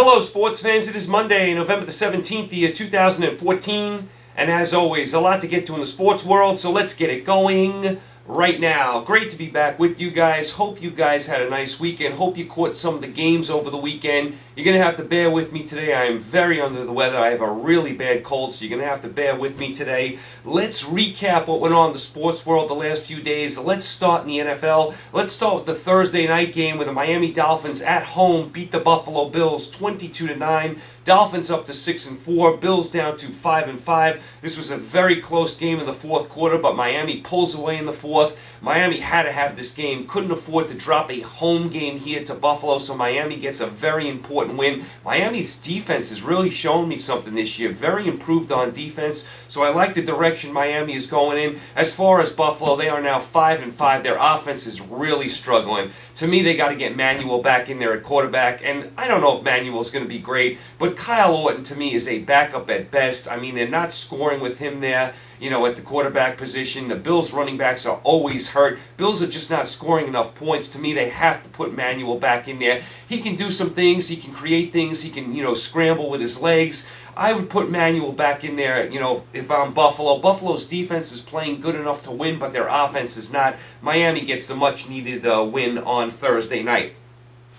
Hello, sports fans. It is Monday, November the 17th, the year 2014. And as always, a lot to get to in the sports world, so let's get it going right now. Great to be back with you guys. Hope you guys had a nice weekend. Hope you caught some of the games over the weekend. You're going to have to bear with me today. I am very under the weather. I have a really bad cold, so you're going to have to bear with me today. Let's recap what went on in the sports world the last few days. Let's start in the NFL. Let's start with the Thursday night game where the Miami Dolphins at home beat the Buffalo Bills 22-9. Dolphins up to 6-4, Bills down to 5-5. This was a very close game in the fourth quarter, but Miami pulls away in the fourth. Miami had to have this game, couldn't afford to drop a home game here to Buffalo, so Miami gets a very important win. Miami's defense has really shown me something this year, very improved on defense, so I like the direction Miami is going in. As far as Buffalo, they are now 5-5. Their offense is really struggling. To me, they got to get Manuel back in there at quarterback, and I don't know if Manuel's going to be great, but Kyle Orton, to me, is a backup at best. I mean, they're not scoring with him there, at the quarterback position. The Bills' running backs are always hurt. Bills are just not scoring enough points. To me, they have to put Manuel back in there. He can do some things. He can create things. He can, scramble with his legs. I would put Manuel back in there, if I'm Buffalo. Buffalo's defense is playing good enough to win, but their offense is not. Miami gets the much-needed win on Thursday night.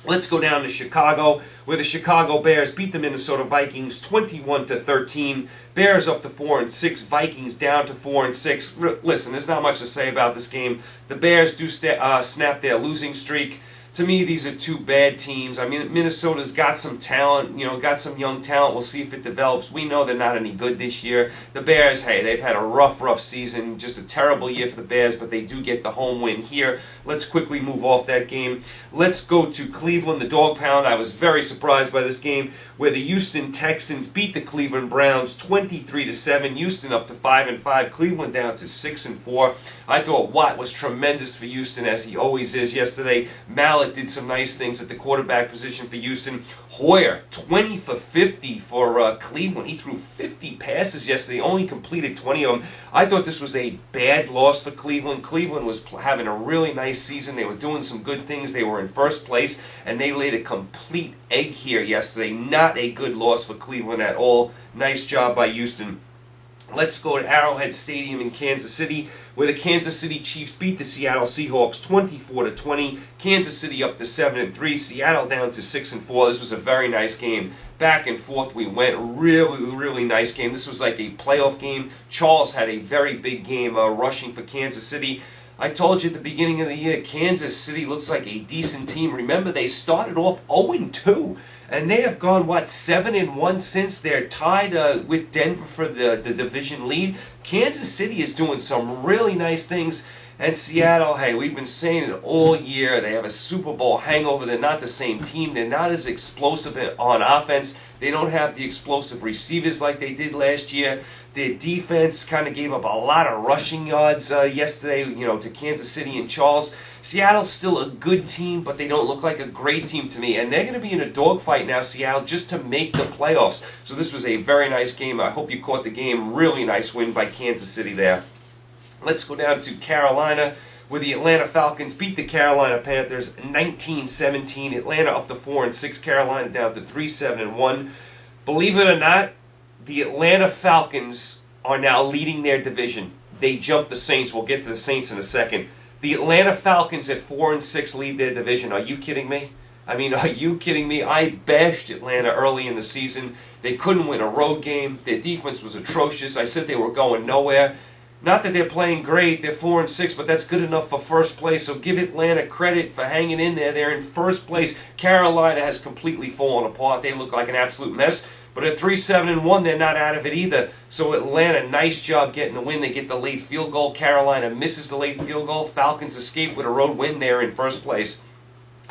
Let's go down to Chicago, where the Chicago Bears beat the Minnesota Vikings 21-13. Bears up to 4-6, Vikings down to 4-6. Listen, there's not much to say about this game. The Bears do snap their losing streak. To me, these are two bad teams. I mean, Minnesota's got some talent, got some young talent. We'll see if it develops. We know they're not any good this year. The Bears, hey, they've had a rough season. Just a terrible year for the Bears, but they do get the home win here. Let's quickly move off that game. Let's go to Cleveland, the Dog Pound. I was very surprised by this game, where the Houston Texans beat the Cleveland Browns 23-7. Houston up to 5-5. Cleveland down to 6-4. I thought Watt was tremendous for Houston, as he always is. Yesterday, Mallett did some nice things at the quarterback position for Houston. Hoyer, 20 for 50 for Cleveland. He threw 50 passes yesterday, only completed 20 of them. I thought this was a bad loss for Cleveland. Cleveland was having a really nice season. They were doing some good things. They were in first place, and they laid a complete egg here yesterday. Not a good loss for Cleveland at all. Nice job by Houston. Let's go to Arrowhead Stadium in Kansas City, where the Kansas City Chiefs beat the Seattle Seahawks 24-20. Kansas City up to 7-3. Seattle down to 6-4. This was a very nice game. Back and forth we went. Really nice game. This was like a playoff game. Charles had a very big game rushing for Kansas City. I told you at the beginning of the year, Kansas City looks like a decent team. Remember, they started off 0-2, and they have gone, 7-1 since. They're tied with Denver for the division lead. Kansas City is doing some really nice things. And Seattle, hey, we've been saying it all year. They have a Super Bowl hangover. They're not the same team. They're not as explosive on offense. They don't have the explosive receivers like they did last year. Their defense kind of gave up a lot of rushing yards yesterday, to Kansas City and Charles. Seattle's still a good team, but they don't look like a great team to me. And they're going to be in a dogfight now, Seattle, just to make the playoffs. So this was a very nice game. I hope you caught the game. Really nice win by Kansas City there. Let's go down to Carolina, where the Atlanta Falcons beat the Carolina Panthers 19-17. Atlanta up to 4-6. Carolina down to 3-7-1. Believe it or not, the Atlanta Falcons are now leading their division. They jumped the Saints. We'll get to the Saints in a second. The Atlanta Falcons at 4-6 lead their division. Are you kidding me? I mean, are you kidding me? I bashed Atlanta early in the season. They couldn't win a road game. Their defense was atrocious. I said they were going nowhere. Not that they're playing great. They're 4-6, but that's good enough for first place. So give Atlanta credit for hanging in there. They're in first place. Carolina has completely fallen apart. They look like an absolute mess. But at 3-7-1, they're not out of it either. So Atlanta, nice job getting the win. They get the late field goal. Carolina misses the late field goal. Falcons escape with a road win there in first place.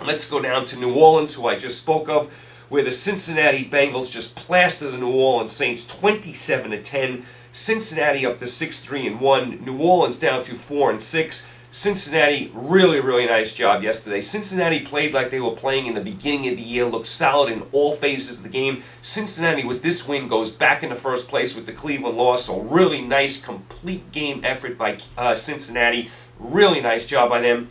Let's go down to New Orleans, who I just spoke of, where the Cincinnati Bengals just plastered the New Orleans Saints 27-10. Cincinnati up to 6-3-1. New Orleans down to 4-6. Cincinnati, really nice job yesterday. Cincinnati played like they were playing in the beginning of the year, looked solid in all phases of the game. Cincinnati, with this win, goes back into first place with the Cleveland loss. So really nice, complete game effort by Cincinnati. Really nice job by them.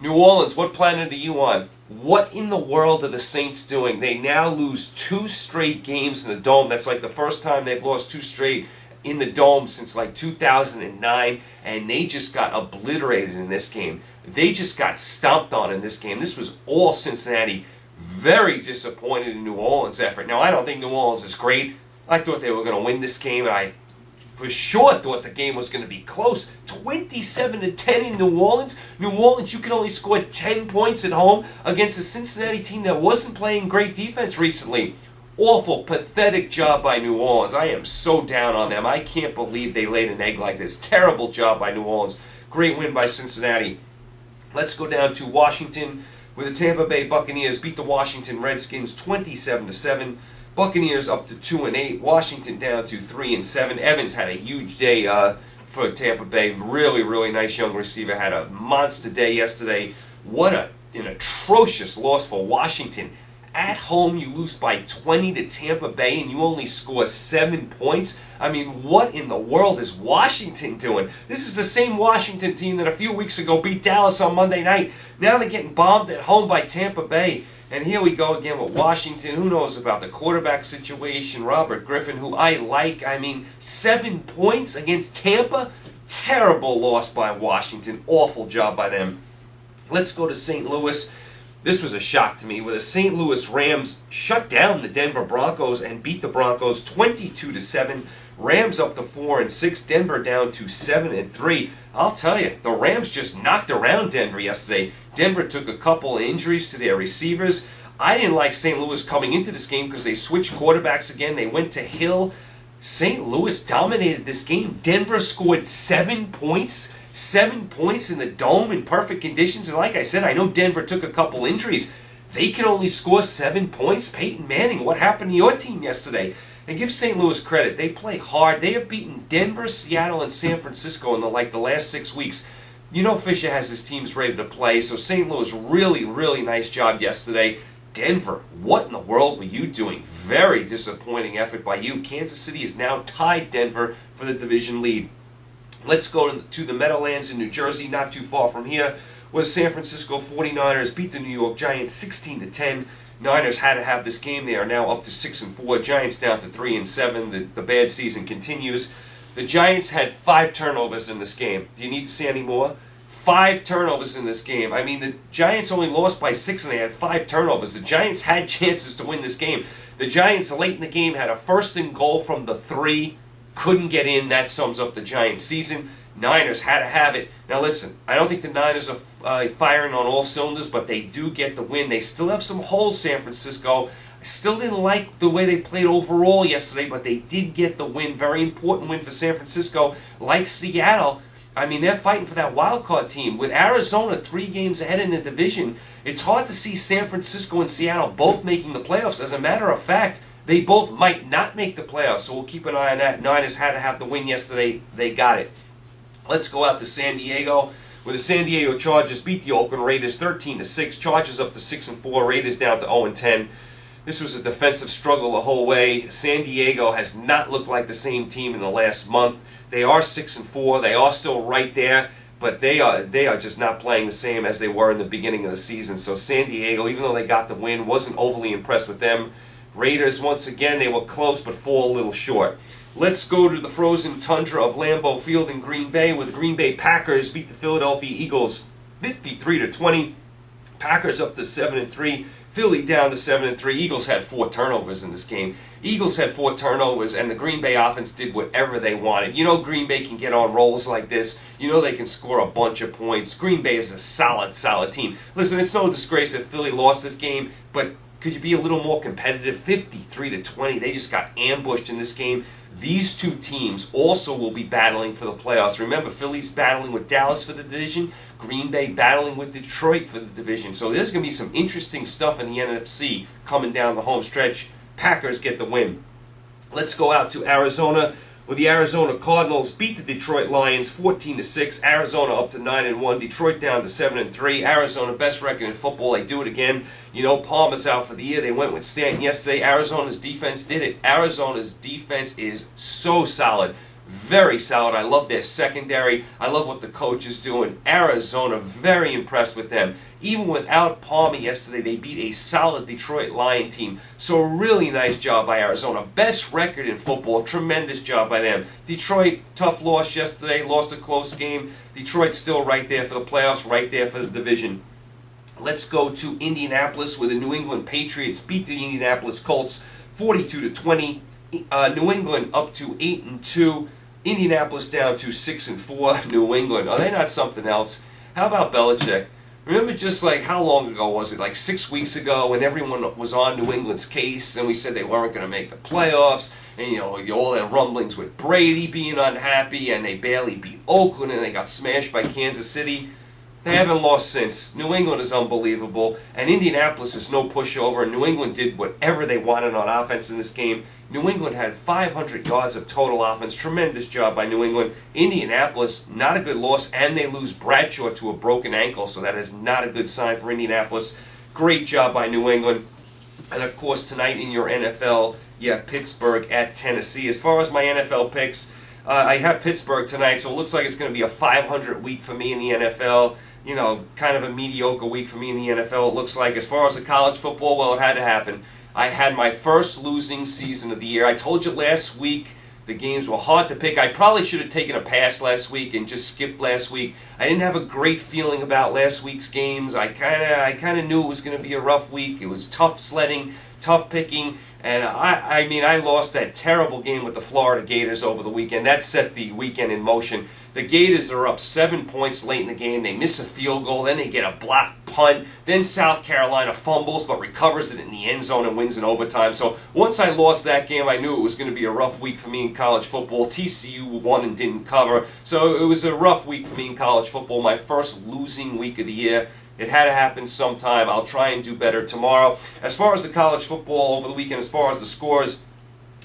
New Orleans, what planet are you on? What in the world are the Saints doing? They now lose 2 straight games in the Dome. That's like the first time they've lost 2 straight in the Dome since like 2009, and they just got obliterated in this game. They just got stomped on in this game. This was all Cincinnati. Very disappointed in New Orleans' effort. Now, I don't think New Orleans is great. I thought they were going to win this game, and I for sure thought the game was going to be close. 27-10 in New Orleans. New Orleans, you can only score 10 points at home against a Cincinnati team that wasn't playing great defense recently. Awful, pathetic job by New Orleans. I am so down on them. I can't believe they laid an egg like this. Terrible job by New Orleans. Great win by Cincinnati. Let's go down to Washington, where the Tampa Bay Buccaneers beat the Washington Redskins 27-7. Buccaneers up to 2-8. Washington down to 3-7. Evans had a huge day for Tampa Bay. Really, really nice young receiver. Had a monster day yesterday. What an atrocious loss for Washington. At home, you lose by 20 to Tampa Bay, and you only score 7 points. I mean, what in the world is Washington doing? This is the same Washington team that a few weeks ago beat Dallas on Monday night. Now they're getting bombed at home by Tampa Bay. And here we go again with Washington. Who knows about the quarterback situation? Robert Griffin, who I like. I mean, 7 points against Tampa? Terrible loss by Washington. Awful job by them. Let's go to St. Louis. This was a shock to me, where the St. Louis Rams shut down the Denver Broncos and beat the Broncos 22-7. Rams up to 4-6. Denver down to 7-3. I'll tell you, the Rams just knocked around Denver yesterday. Denver took a couple of injuries to their receivers. I didn't like St. Louis coming into this game because they switched quarterbacks again. They went to Hill. St. Louis dominated this game. Denver scored 7 points. 7 points in the Dome in perfect conditions. And like I said, I know Denver took a couple injuries. They can only score 7 points. Peyton Manning, what happened to your team yesterday? And give St. Louis credit. They play hard. They have beaten Denver, Seattle, and San Francisco in the last 6 weeks. You know Fisher has his teams ready to play, so St. Louis, really, really nice job yesterday. Denver, what in the world were you doing? Very disappointing effort by you. Kansas City has now tied Denver for the division lead. Let's go to the Meadowlands in New Jersey, not too far from here, where the San Francisco 49ers beat the New York Giants 16-10. Niners had to have this game. They are now up to 6-4. Giants down to 3-7. The bad season continues. The Giants had 5 turnovers in this game. Do you need to say any more? 5 turnovers in this game. I mean, the Giants only lost by 6 and they had 5 turnovers. The Giants had chances to win this game. The Giants, late in the game, had a 1st and goal from the 3. Couldn't get in. That sums up the Giants' season. Niners had to have it. Now listen, I don't think the Niners are firing on all cylinders, but they do get the win. They still have some holes, San Francisco. I still didn't like the way they played overall yesterday, but they did get the win. Very important win for San Francisco. Like Seattle, I mean, they're fighting for that wild card team. With Arizona 3 games ahead in the division, it's hard to see San Francisco and Seattle both making the playoffs. As a matter of fact, they both might not make the playoffs, so we'll keep an eye on that. Niners had to have the win yesterday. They got it. Let's go out to San Diego, where the San Diego Chargers beat the Oakland Raiders 13-6. Chargers up to 6-4. Raiders down to 0-10. This was a defensive struggle the whole way. San Diego has not looked like the same team in the last month. They are 6-4. They are still right there, but they are just not playing the same as they were in the beginning of the season. So San Diego, even though they got the win, wasn't overly impressed with them. Raiders, once again, they were close but fall a little short. Let's go to the frozen tundra of Lambeau Field in Green Bay, where the Green Bay Packers beat the Philadelphia Eagles 53-20. Packers up to 7-3. Philly down to 7-3. Eagles had 4 turnovers in this game. Eagles had 4 turnovers, and the Green Bay offense did whatever they wanted. You know Green Bay can get on rolls like this. You know they can score a bunch of points. Green Bay is a solid, solid team. Listen, it's no disgrace that Philly lost this game, but could you be a little more competitive? 53-20. They just got ambushed in this game. These 2 teams also will be battling for the playoffs. Remember, Philly's battling with Dallas for the division. Green Bay battling with Detroit for the division. So there's going to be some interesting stuff in the NFC coming down the home stretch. Packers get the win. Let's go out to Arizona, where the Arizona Cardinals beat the Detroit Lions 14-6. Arizona up to 9-1. Detroit down to 7-3. Arizona, best record in football. They do it again. You know, Palmer's out for the year. They went with Stanton yesterday. Arizona's defense did it. Arizona's defense is so solid. very solid. I love their secondary. I love what the coach is doing. Arizona, very impressed with them. Even without Palmer yesterday, they beat a solid Detroit Lion team. So a really nice job by Arizona. Best record in football. Tremendous job by them. Detroit, tough loss yesterday. Lost a close game. Detroit's still right there for the playoffs, right there for the division. Let's go to Indianapolis, where the New England Patriots beat the Indianapolis Colts 42-20. New England up to 8-2. Indianapolis down to 6-4. New England, are they not something else? How about Belichick? Remember just like how long ago was it? Like 6 weeks ago when everyone was on New England's case and we said they weren't going to make the playoffs, and all their rumblings with Brady being unhappy, and they barely beat Oakland and they got smashed by Kansas City. They haven't lost since. New England is unbelievable, and Indianapolis is no pushover. New England did whatever they wanted on offense in this game. New England had 500 yards of total offense. Tremendous job by New England. Indianapolis, not a good loss, and they lose Bradshaw to a broken ankle, so that is not a good sign for Indianapolis. Great job by New England. And of course, tonight in your NFL, you have Pittsburgh at Tennessee. As far as my NFL picks, I have Pittsburgh tonight, so it looks like it's going to be a 500 week for me in the NFL. Kind of a mediocre week for me in the NFL, it looks like. As far as the college football, well, it had to happen. I had my first losing season of the year. I told you last week the games were hard to pick. I probably should have taken a pass last week and just skipped last week. I didn't have a great feeling about last week's games. I kind of knew it was going to be a rough week. It was tough sledding, tough picking, and I lost that terrible game with the Florida Gators over the weekend. That set the weekend in motion. The Gators are up 7 points late in the game. They miss a field goal. Then they get a blocked punt. Then South Carolina fumbles but recovers it in the end zone and wins in overtime. So once I lost that game, I knew it was going to be a rough week for me in college football. TCU won and didn't cover. So it was a rough week for me in college football. My first losing week of the year. It had to happen sometime. I'll try and do better tomorrow. As far as the college football over the weekend, as far as the scores,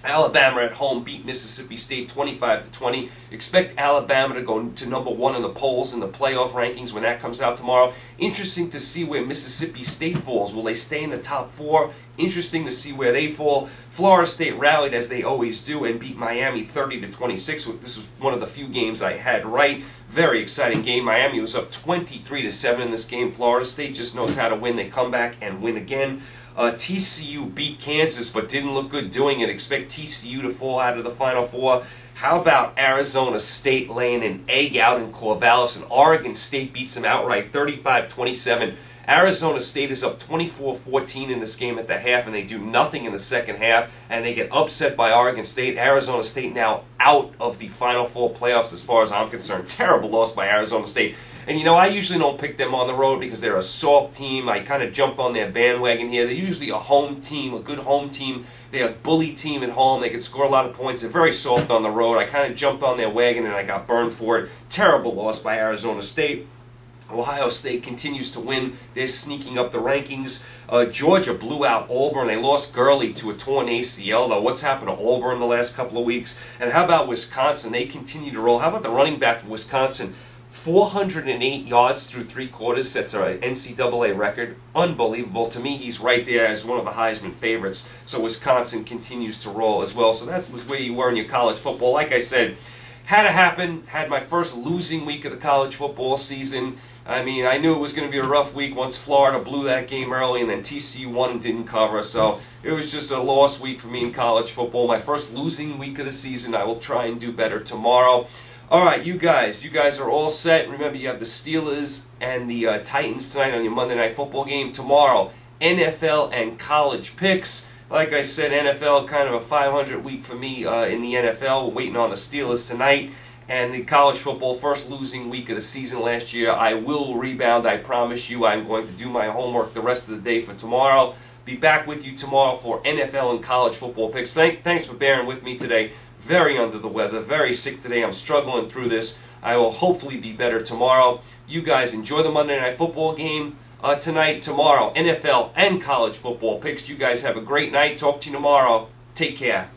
Alabama at home beat Mississippi State 25-20. Expect Alabama to go to number 1 in the polls in the playoff rankings when that comes out tomorrow. Interesting to see where Mississippi State falls. Will they stay in the top 4? Interesting to see where they fall. Florida State rallied as they always do and beat Miami 30-26. This was one of the few games I had right. Very exciting game. Miami was up 23-7 in this game. Florida State just knows how to win. They come back and win again. TCU beat Kansas but didn't look good doing it. Expect TCU to fall out of the Final Four. How about Arizona State laying an egg out in Corvallis, and Oregon State beats them outright 35-27. Arizona State is up 24-14 in this game at the half, and they do nothing in the second half, and they get upset by Oregon State. Arizona State now out of the Final Four playoffs as far as I'm concerned. Terrible loss by Arizona State. And I usually don't pick them on the road because they're a soft team. I kind of jumped on their bandwagon here. They're usually a home team, a good home team. They're a bully team at home. They can score a lot of points. They're very soft on the road. I kind of jumped on their wagon and I got burned for it. Terrible loss by Arizona State. Ohio State continues to win. They're sneaking up the rankings. Georgia blew out Auburn. They lost Gurley to a torn ACL, though. What's happened to Auburn the last couple of weeks? And how about Wisconsin? They continue to roll. How about the running back for Wisconsin? 408 yards through 3 quarters. That's an NCAA record. Unbelievable. To me, he's right there as one of the Heisman favorites. So Wisconsin continues to roll as well. So that was where you were in your college football. Like I said, had to happen. Had my first losing week of the college football season. I knew it was going to be a rough week once Florida blew that game early and then TCU won and didn't cover. So it was just a lost week for me in college football. My first losing week of the season. I will try and do better tomorrow. All right, you guys are all set. Remember, you have the Steelers and the Titans tonight on your Monday Night Football game. Tomorrow, NFL and college picks. Like I said, NFL kind of a 500 week for me in the NFL. We're waiting on the Steelers tonight. And the college football, first losing week of the season last year. I will rebound, I promise you. I'm going to do my homework the rest of the day for tomorrow. Be back with you tomorrow for NFL and college football picks. Thanks for bearing with me today. Very under the weather, very sick today. I'm struggling through this. I will hopefully be better tomorrow. You guys enjoy the Monday Night Football game tonight, tomorrow. NFL and college football picks. You guys have a great night. Talk to you tomorrow. Take care.